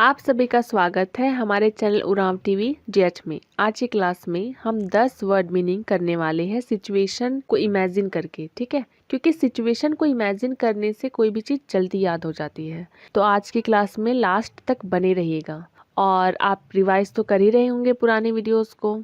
आप सभी का स्वागत है हमारे चैनल उरांव टीवी जेएच में। आज की क्लास में हम 10 वर्ड मीनिंग करने वाले हैं सिचुएशन को इमेजिन करके, ठीक है। क्योंकि सिचुएशन को इमेजिन करने से कोई भी चीज़ जल्दी याद हो जाती है। तो आज की क्लास में लास्ट तक बने रहिएगा और आप रिवाइज तो कर ही रहे होंगे पुराने वीडियोस को,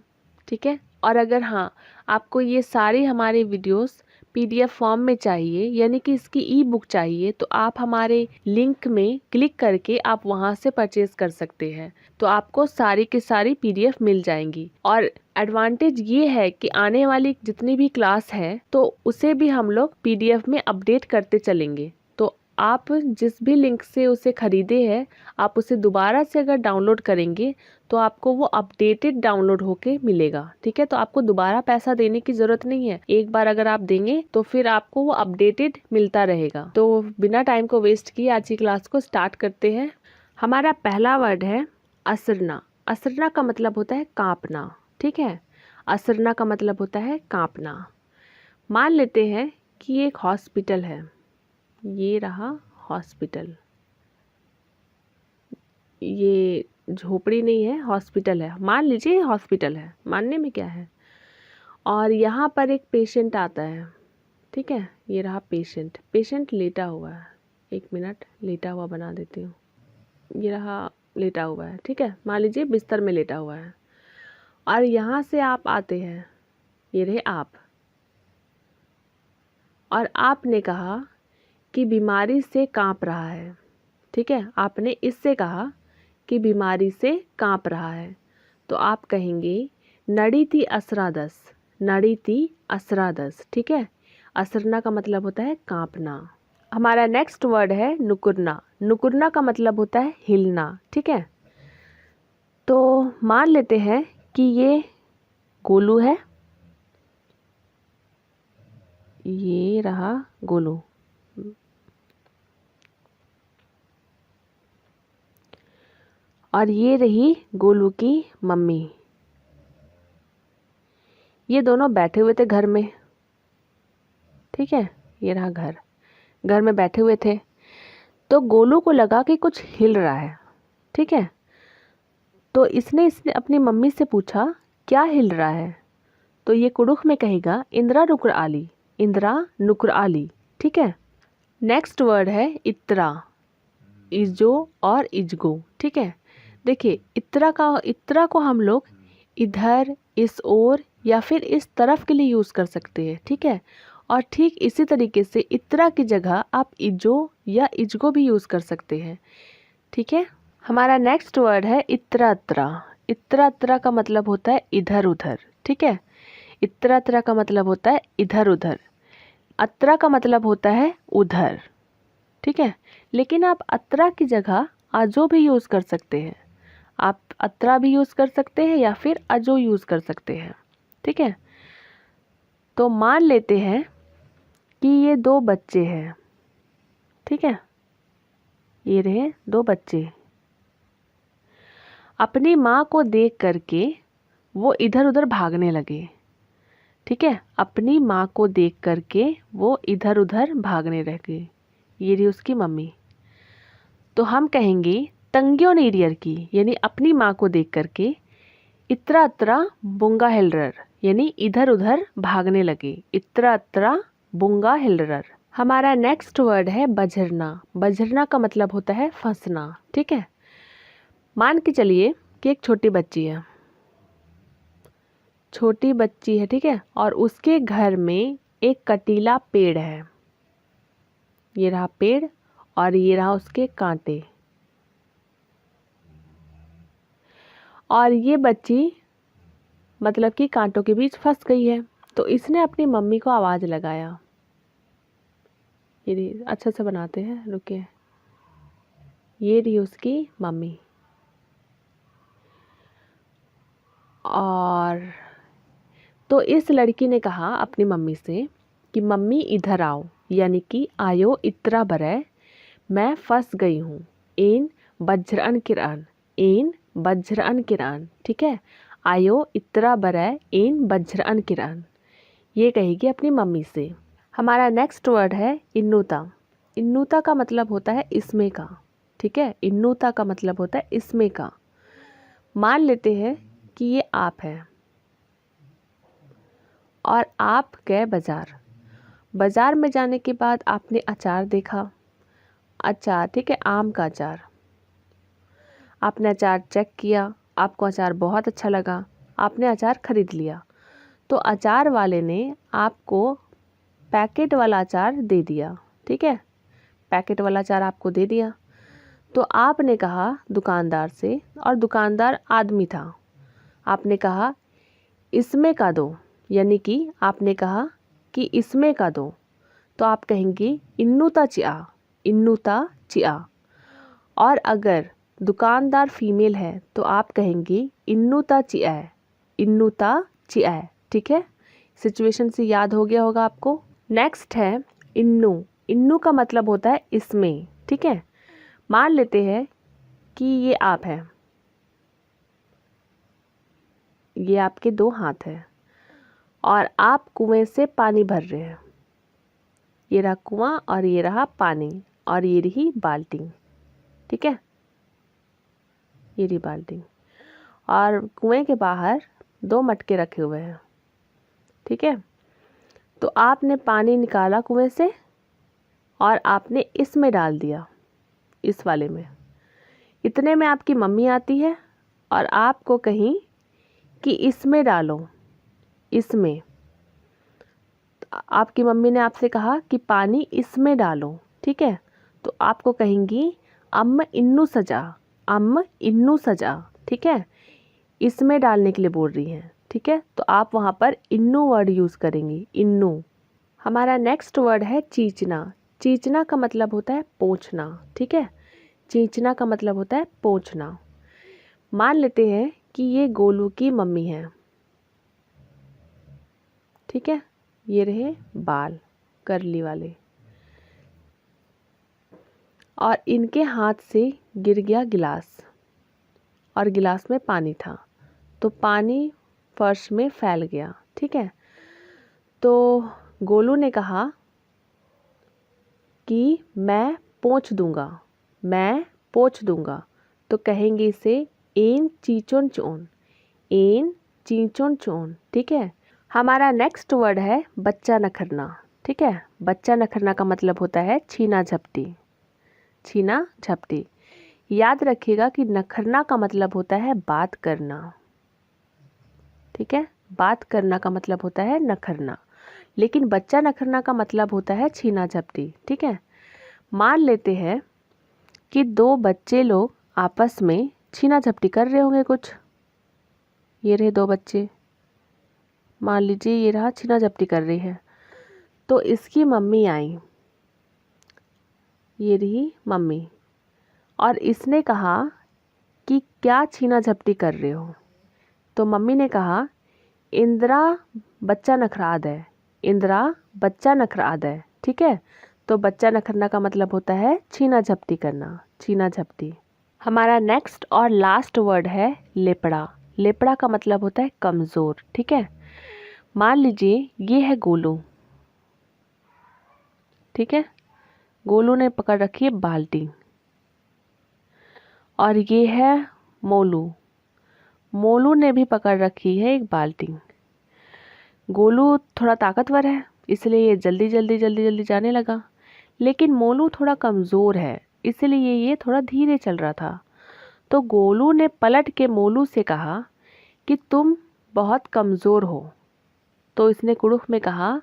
ठीक है। और अगर हाँ आपको ये सारे हमारे वीडियोस PDF फॉर्म में चाहिए, यानी कि इसकी ई बुक चाहिए, तो आप हमारे लिंक में क्लिक करके आप वहां से परचेज कर सकते हैं। तो आपको सारी की सारी PDF मिल जाएंगी। और एडवांटेज ये है कि आने वाली जितनी भी क्लास है तो उसे भी हम लोग PDF में अपडेट करते चलेंगे। तो आप जिस भी लिंक से उसे खरीदे हैं, आप उसे दोबारा से अगर डाउनलोड करेंगे तो आपको वो अपडेटेड डाउनलोड होके मिलेगा, ठीक है। तो आपको दोबारा पैसा देने की जरूरत नहीं है। एक बार अगर आप देंगे तो फिर आपको वो अपडेटेड मिलता रहेगा। तो बिना टाइम को वेस्ट किए आज की क्लास को स्टार्ट करते हैं। हमारा पहला वर्ड है असरना। असरना का मतलब होता है कांपना, ठीक है। असरना का मतलब होता है कांपना। मान लेते हैं कि एक हॉस्पिटल है, ये रहा हॉस्पिटल। ये झोपड़ी नहीं है, हॉस्पिटल है। मान लीजिए हॉस्पिटल है, मानने में क्या है। और यहाँ पर एक पेशेंट आता है, ठीक है। ये रहा पेशेंट। पेशेंट लेटा हुआ है। एक मिनट, लेटा हुआ बना देती हूँ। ये रहा लेटा हुआ है, ठीक है। मान लीजिए बिस्तर में लेटा हुआ है और यहाँ से आप आते हैं, ये रहे आप। और आपने कहा कि बीमारी से कांप रहा है, ठीक है। आपने इससे कहा कि बीमारी से कांप रहा है, तो आप कहेंगे नड़ी थी असरा दस। नड़ी थी असरा दस, ठीक है। असरना का मतलब होता है कांपना। हमारा नेक्स्ट वर्ड है नुकुरना। नुकुरना का मतलब होता है हिलना, ठीक है। तो मान लेते हैं कि ये गोलू है, ये रहा गोलू। और ये रही गोलू की मम्मी। ये दोनों बैठे हुए थे घर में, ठीक है। ये रहा घर, घर में बैठे हुए थे। तो गोलू को लगा कि कुछ हिल रहा है, ठीक है। तो इसने अपनी मम्मी से पूछा क्या हिल रहा है। तो ये कुड़ुख में कहेगा इंदिरा नुकुर आली। इंदिरा नुकुर आली, ठीक है। नेक्स्ट वर्ड है इत्रा। इजो और इजगो, ठीक है। देखिए इत्रा को हम लोग इधर, इस ओर या फिर इस तरफ के लिए यूज़ कर सकते हैं, ठीक है। और ठीक इसी तरीके से इत्रा की जगह आप इजो या इजगो भी यूज़ कर सकते हैं, ठीक है। हमारा नेक्स्ट वर्ड है इत्रात्रा। इत्रात्रा का मतलब होता है इधर उधर, ठीक है। इत्रात्रा का मतलब होता है इधर उधर। अत्रा का मतलब होता है उधर, ठीक है। लेकिन आप अत्रा की जगह आजो भी यूज़ कर सकते हैं। आप अत्रा भी यूज़ कर सकते हैं या फिर अजो यूज़ कर सकते हैं, ठीक है। तो मान लेते हैं कि ये दो बच्चे हैं, ठीक है। ये रहे दो बच्चे। अपनी माँ को देख करके वो इधर उधर भागने लगे, ठीक है। अपनी माँ को देख करके वो इधर उधर भागने लगे। ये रही उसकी मम्मी। तो हम कहेंगे तंग्यो नेरियर की, यानी अपनी माँ को देख करके इत्रा अत्रा बुंगा हिलरर, यानी इधर उधर भागने लगे। इत्रा अत्रा बुंगा हिलरर। हमारा नेक्स्ट वर्ड है बझरना। बझरना का मतलब होता है फंसना, ठीक है। मान के चलिए कि एक छोटी बच्ची है, छोटी बच्ची है, ठीक है। और उसके घर में एक कटीला पेड़ है। ये रहा पेड़ और ये रहा उसके कांटे। और ये बच्ची मतलब कि कांटों के बीच फंस गई है। तो इसने अपनी मम्मी को आवाज़ लगाया। ये अच्छा से बनाते हैं, रुके। ये रही उसकी मम्मी। और तो इस लड़की ने कहा अपनी मम्मी से कि मम्मी इधर आओ, यानी कि आयो इत्रा बरय, मैं फंस गई हूँ। इन बज्रअन किरान, इन बज्रअन किरान, ठीक है। आयो इत्रा बरय इन बज्रअन किरान, ये कहेगी अपनी मम्मी से। हमारा नेक्स्ट वर्ड है इन्नूता। इन्नूता का मतलब होता है इसमें का, ठीक है। इन्नुता का मतलब होता है इसमें का। मान लेते हैं कि ये आप है और आप गए बाज़ार। बाज़ार में जाने के बाद आपने अचार देखा, अचार, ठीक है, आम का अचार। आपने अचार चेक किया, आपको अचार बहुत अच्छा लगा, आपने अचार खरीद लिया। तो अचार वाले ने आपको पैकेट वाला अचार दे दिया, ठीक है, पैकेट वाला अचार आपको दे दिया। तो आपने कहा दुकानदार से, और दुकानदार आदमी था, आपने कहा इसमें का दो, यानी कि आपने कहा कि इसमें का दो। तो आप कहेंगे इन्नुता चिया, इन्नुता चिया। और अगर दुकानदार फीमेल है तो आप कहेंगे इन्नुता चिया, इन्नुता चिया, ठीक है। सिचुएशन से याद हो गया होगा आपको। नेक्स्ट है इन्नु। इन्नु का मतलब होता है इसमें, ठीक है। मान लेते हैं कि ये आप है, ये आपके दो हाथ हैं और आप कुएं से पानी भर रहे हैं। ये रहा कुआं और ये रहा पानी और ये रही बाल्टी, ठीक है, ये रही बाल्टी। और कुएं के बाहर दो मटके रखे हुए हैं, ठीक है। तो आपने पानी निकाला कुएं से और आपने इसमें डाल दिया, इस वाले में। इतने में आपकी मम्मी आती है और आपको कहीं कि इसमें डालो, इसमें। आपकी मम्मी ने आपसे कहा कि पानी इसमें डालो, ठीक है। तो आपको कहेंगी अम्म इन्नू सजा, अम्म इन्नू सजा, ठीक है, इसमें डालने के लिए बोल रही हैं, ठीक है। तो आप वहाँ पर इन्नू वर्ड यूज़ करेंगी, इन्नू। हमारा नेक्स्ट वर्ड है चींचना। चींचना का मतलब होता है पोंछना, ठीक है। चींचना का मतलब होता है पोंछना। मान लेते हैं कि ये गोलू की मम्मी है, ठीक है, ये रहे बाल करली वाले, और इनके हाथ से गिर गया गिलास और गिलास में पानी था, तो पानी फर्श में फैल गया, ठीक है। तो गोलू ने कहा कि मैं पोंछ दूंगा, मैं पोंछ दूंगा। तो कहेंगे इसे एन चीचोन चोन, एन चीचोन चोन, ठीक है। हमारा नेक्स्ट वर्ड है बच्चा नखरना, ठीक है। बच्चा नखरना का मतलब होता है छीना झपटी, छीना झपटी। याद रखिएगा कि नखरना का मतलब होता है बात करना, ठीक है। बात करना का मतलब होता है नखरना, लेकिन बच्चा नखरना का मतलब होता है छीना झपटी, ठीक है। मान लेते हैं कि दो बच्चे लोग आपस में छीना झपटी कर रहे होंगे कुछ। ये रहे दो बच्चे, मान लीजिए ये रहा छीना झपटी कर रही है। तो इसकी मम्मी आई, ये रही मम्मी, और इसने कहा कि क्या छीना झपटी कर रहे हो। तो मम्मी ने कहा इंदिरा बच्चा नखराद है, इंदिरा बच्चा नखराद है, ठीक है। तो बच्चा नखरना का मतलब होता है छीना झपटी करना, छीना झपटी। हमारा नेक्स्ट और लास्ट वर्ड है लेपड़ा। लेपड़ा का मतलब होता है कमज़ोर, ठीक है। मान लीजिए ये है गोलू, ठीक है। गोलू ने पकड़ रखी है बाल्टी, और ये है मोलू, मोलू ने भी पकड़ रखी है एक बाल्टी। गोलू थोड़ा ताकतवर है, इसलिए ये जल्दी जल्दी जल्दी जल्दी जाने लगा, लेकिन मोलू थोड़ा कमज़ोर है, इसलिए ये थोड़ा धीरे चल रहा था। तो गोलू ने पलट के मोलू से कहा कि तुम बहुत कमज़ोर हो। तो इसने कुड़ुख में कहा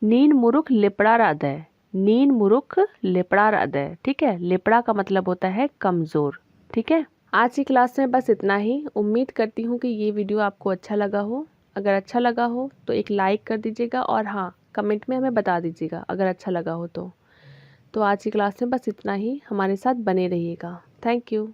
नीन मुरुख लेपड़ा रादय, नीन मुरुख लेपड़ा रादय, ठीक है। लेपड़ा का मतलब होता है कमज़ोर, ठीक है। आज की क्लास में बस इतना ही। उम्मीद करती हूँ कि ये वीडियो आपको अच्छा लगा हो। अगर अच्छा लगा हो तो एक लाइक कर दीजिएगा, और हाँ, कमेंट में हमें बता दीजिएगा अगर अच्छा लगा हो तो। आज की क्लास में बस इतना ही। हमारे साथ बने रहिएगा। Thank you.